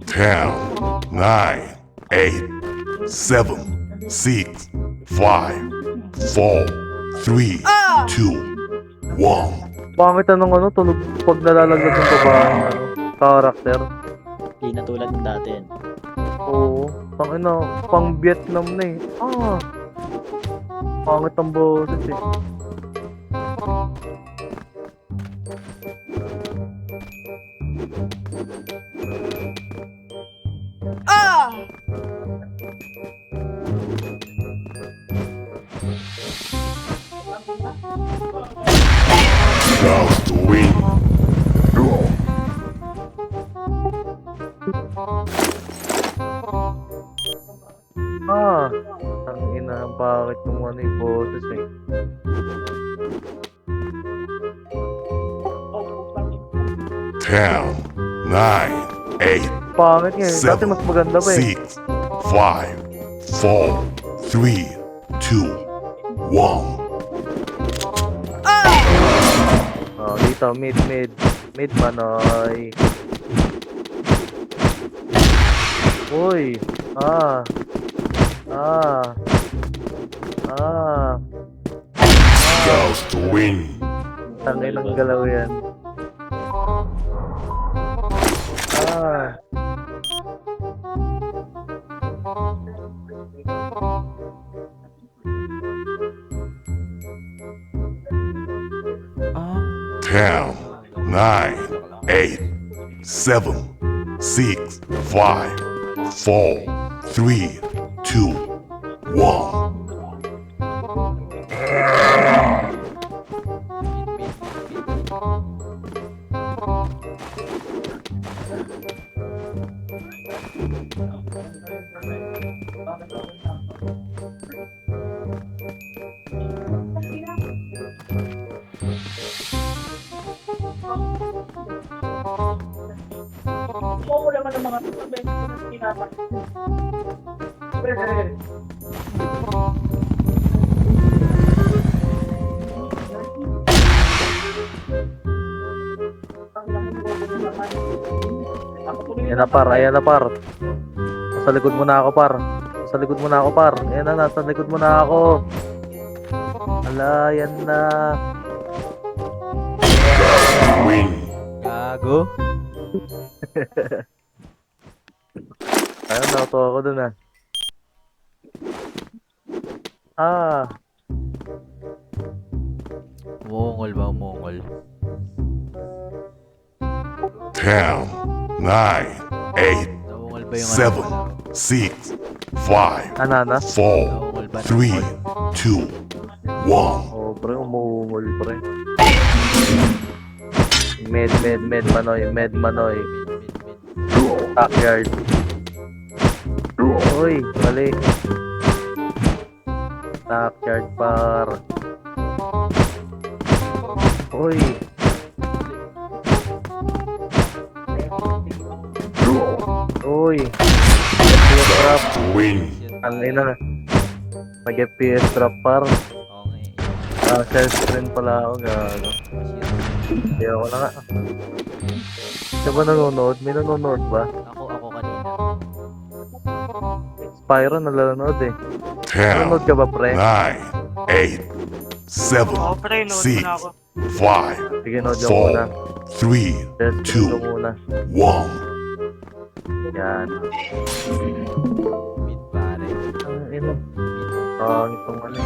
Ten, nine, eight, seven, six, five, four, three, two, one. Pangit anong ano, tunog pag nalalaglag ng babae, ano, character. Di na tulad ng dati. Oo, pang Vietnam na eh. Pangit ang boses eh. Just win. Ang ina, ang pangit ng ano yung boses eh. Ten, nine, eight, Pangit nga eh. Dati seven, mas maganda pa eh. six, five, four, three, two, one. Dito, mid manoy. Uy, Just win. tangay ng galaw yan. Ten, nine, eight, seven, six, five, four, three, two, one. Ayan na par. Nasa likod mo na ako par. Ayan na, nasa likod mo na ako. Ala, yan na. Win. Gago. Ayun, nauto ako dun ah. Mongol ba? Mongol. Ten, nine, eight, Mongol ba yung seven, six, five, Anana? four, three, two, one. Oh, pre, umuungol pre. Med manoy. Backyard. Uy, mali. Backyard par. Uy. FPS trap. Win. Ang ina. Nag-FPS trap par. Okay. Self-screen pala ako. Gago. Hindi ako na nga. Siya ba nanonood? May nanonood ba? Ako kanina. Spyro nanonood eh. Ten, Nanonood ka ba pre? nine, eight, seven, pre, nood six, na ako. five, Sige, nood yung four, muna. three, Self-screen two, ko muna. one. Yan. Mid pare. Ang ina. Itong ano.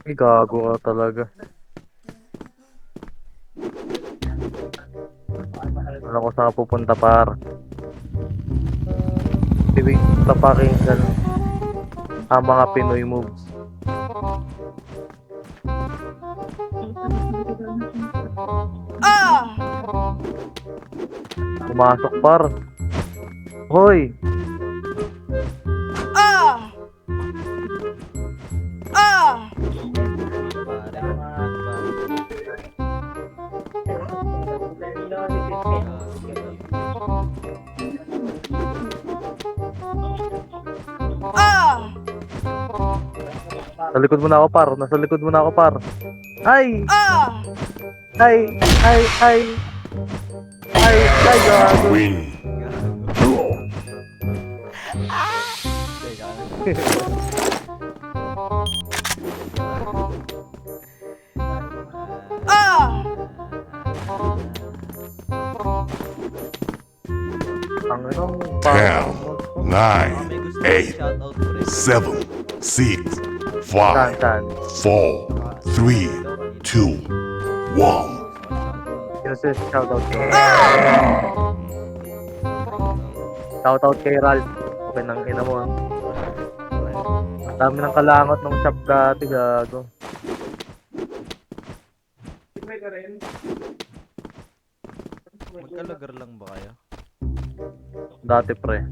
Ay, gago ka talaga. Alam ko saan ka pupunta par. Ibig tapaking ka lang. Ang mga Pinoy moves. Pumasok par. Hoy! Sa likod mo na ako, par. Nasa likod mo na ako, par. Ay! Ay! Ay! Ay! Ay! Ay! Gago. Win. Teka lang. Ang inong Ten, nine, May gusto eight, shoutout ko rin. 7, 6, Saan, 5, saan? 4, 3, 2, 1. Kasi shoutout ko. Shoutout kay Ralph. Okay nang ina mo. Ang dami ng kalangot ng shop dati, gago. Magkalagar lang ba kayo? Dati, pre.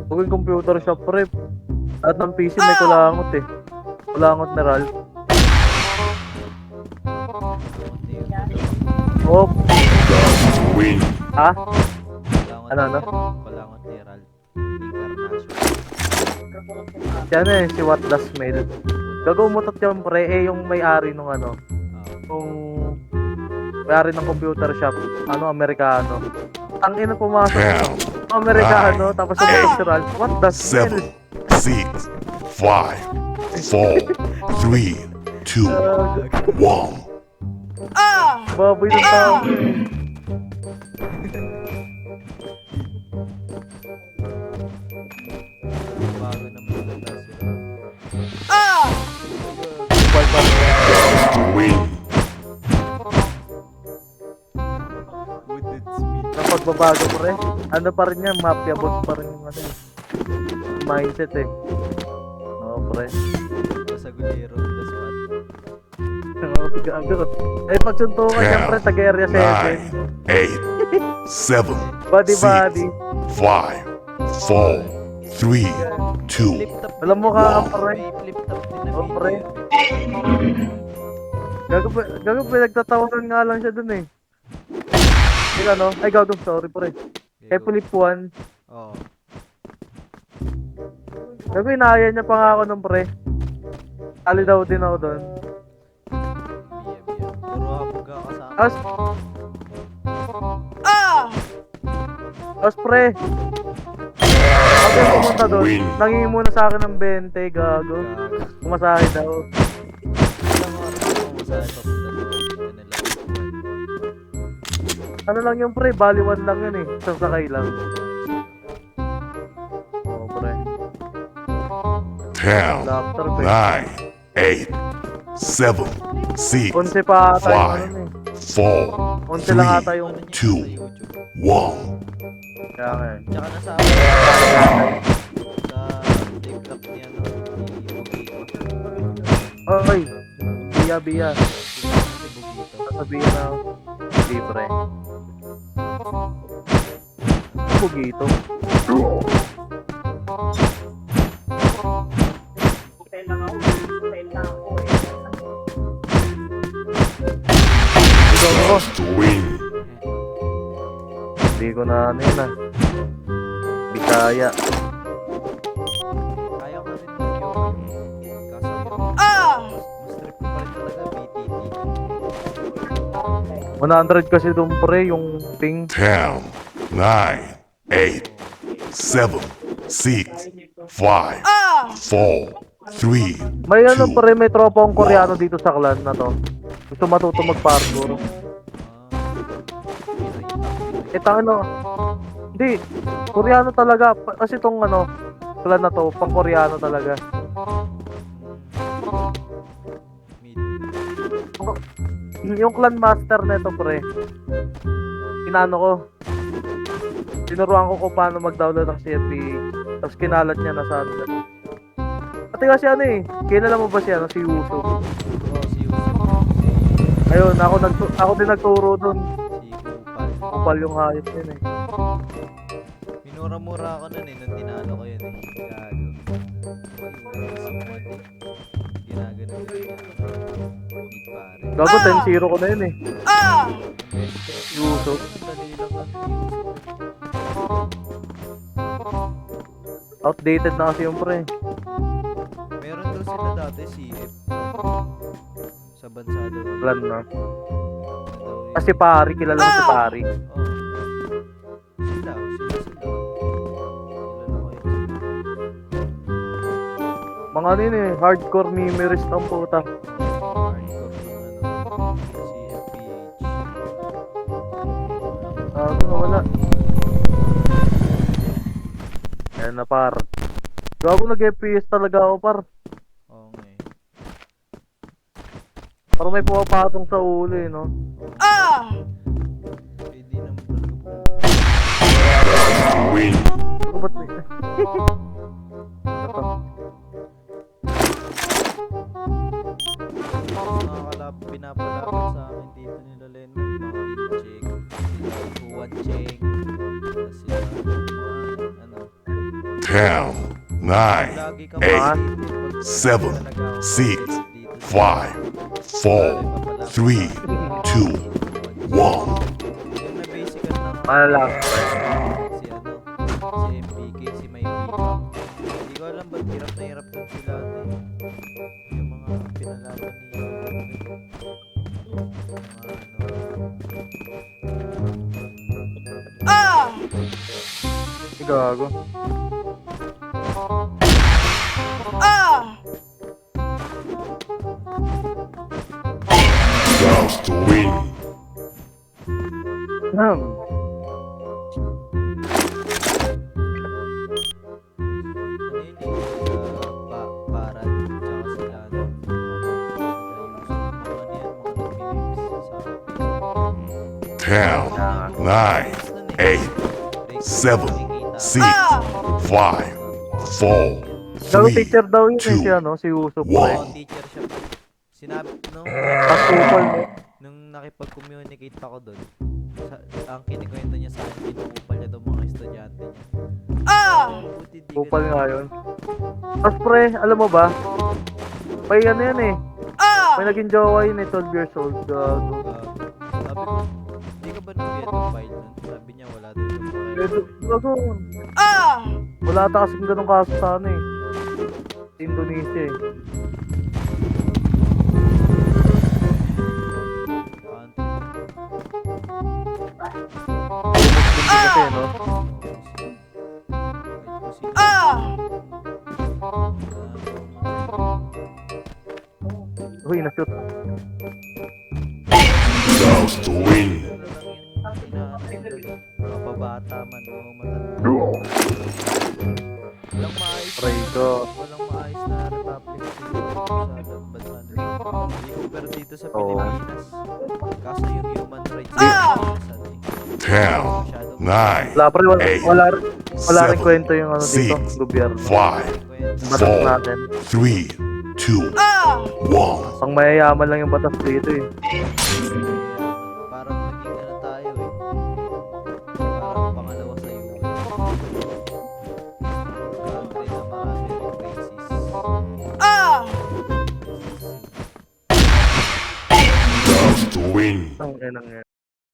Huwag yung computer shop, pre. At ng PC may kulangot eh. Kulangot na Ralph. Hindi yun. Oh, Win. ha? Kalangot Ano, ano? Kalangot ni Ralph. Encarnacion. Si ano eh, si What Does Mail. Gago umutot yung pre, eh yung may-ari nung ano. Yung may-ari ng computer shop. Ano, Amerikano. Ang ina pumasok. 10, Amerikano, tapos umutot si Ralph. What Does Mail? 7, 6, 5, 4, 3, 2, 1. Baboy ng tao. Bago na maganda sila. Win. Wooded Smith. Ang pagbabago pre, ano pa rin yan, mafia boss pa rin yung ano eh. Mindset eh. Oo pre. Sa Gulero on the spot. Oo, gago. Eh pagsuntukan yan pre, taga area 7. 9, 8, 7, Body 6, body. 5, 4, 3, 2, Flip top. Alam mo ka Wow. pre. May flip top din na Oh, video. pre. Gago pinagtatawanan nga lang siya dun eh. Yung ano, ay gago, sorry pre. Kay Flip 1. Oo. Gago inaya niya pa nga ako nung pre. Ali daw din ako dun. Biya. Puro habog ka kasama. Tapos pre. Ako yung pumunta doon, Win. nangingi muna sa akin ng 20, gago. Kumasahe daw. Ilang oras ako masahe papunta doon. Yan na lang. Ano lang yung pre, baliwan lang yun eh. Sasakay lang. Oo pre. 10, Laptop 9, eh. 8, 7, 6, 11 pa ata yung ano eh. 4, 11 lang ata yung... Ano niya Two. sa YouTube? 1. Kaya nga eh. Tsaka nasa TikTok niya no. Ni Bugito. Oy! Biya. Si Bugito. Sasabihin na ako. Hindi pre. Bugito. Ikaw ako. To win. Hindi ko na ano yun ah. Hindi kaya. Kaya ko rin mag-yung. Kaso yun. Mas trip ko pa rin talaga BTT. 100 kasi doon pre, yung ping. 10, 9, 8, 7, 6, 5, 4, 3, May ano 2, pre, may tropa akong Koreano dito sa clan na to. Gusto matuto mag-parkour. Eh tangin no. Hindi, Koreano talaga. Kasi tong ano, clan na to, pang Koreano talaga. Mid. Yung clan master nito pre. Inano ko. Tinuruan ko kung paano mag-download ng CFP. Tapos kinalat niya na sa ano. Pati kasi ano eh, kilala mo ba siya, si Uso? Oo, si Yusuf. Ayun, ako din nagturo dun. Si Kupal. Kupal yung hayop yun eh. Minura-mura ako nun eh, nung tinalo ko yun eh. Gago. Sumod eh. Ginagano ko yun. Mid pare. Gago, 10-0 ko na yun eh. Yusuf. Ang dali lang ng Yusuf. Outdated na kasi yung pre. Meron daw sila dati CF. Sa bansa daw. Plan na. Ano daw yun. Kasi pari, kilala mo si pari. Oo. Sila. Kilala ko yun. Mga ano yun eh, hardcore memories ng puta. Hardcore yung CFPH. Ano na wala. Ayan na par. Gago nag-FPS talaga ako par. Oo nga eh. Parang may pumapatong sa ulo eh, no? Pwede naman talaga po. Win. Ano ba't may... Ito. Pinapalapit sa akin dito nila Lennon, mga Incheck, sila Juan Cheng, tapos sila ano, 10, 9, lagi ka Eight, makikita pag 7, talaga ako 6, dito. 5, 4, 3, 2, 1. Yung na basican lang Ano lang? si ano, si MPK, si Maybika. Hindi ko alam ba't hirap na hirap dun sila ate. Yung mga pinalaban ni Si gago. Just win. Para tsaka sila ano, sila yung mga nagme-memes sa 10, 9, 8, 7, 6, 5, 4, Gago 3, teacher daw yun eh, two, si ano, si Usopp one. pre. Oo, teacher siya. Sinabi, Kasupal mo. nung nakipag-communicate ako doon, ang kinikwento niya sa akin, kinukupal niya daw mga estudyante niya. Buti di Kupal ganun. nga yun. Tapos pre, alam mo ba? May ano yan eh. May naging jowa yun eh, 12 years old. Gago. Sabi ko, hindi ka ba nag-pedophile nun? Sabi niya, wala daw siya pakialam. Gago. Wala ata kasing ganun kaso sa ano eh. Sa Indonesia eh. Hindi kasi no? Uy, na-shoot. Just win. Kapabata man o matanda. Walang maayos Prego. walang maayos na republic sa bansa nila. Hindi compare dito sa Pilipinas. Kaso yung human rights minsan eh. 10, 9, Wala pre, wala rin Seven, kwento yung ano dito, six, gobyerno. 5, Batas 4, natin. 3, 2, 1. Pang mayayaman lang yung batas dito eh. Parang naging ano tayo eh. Parang pangalawa sa iyo. Country na marami rin crisis. Just win. Ang enang yan.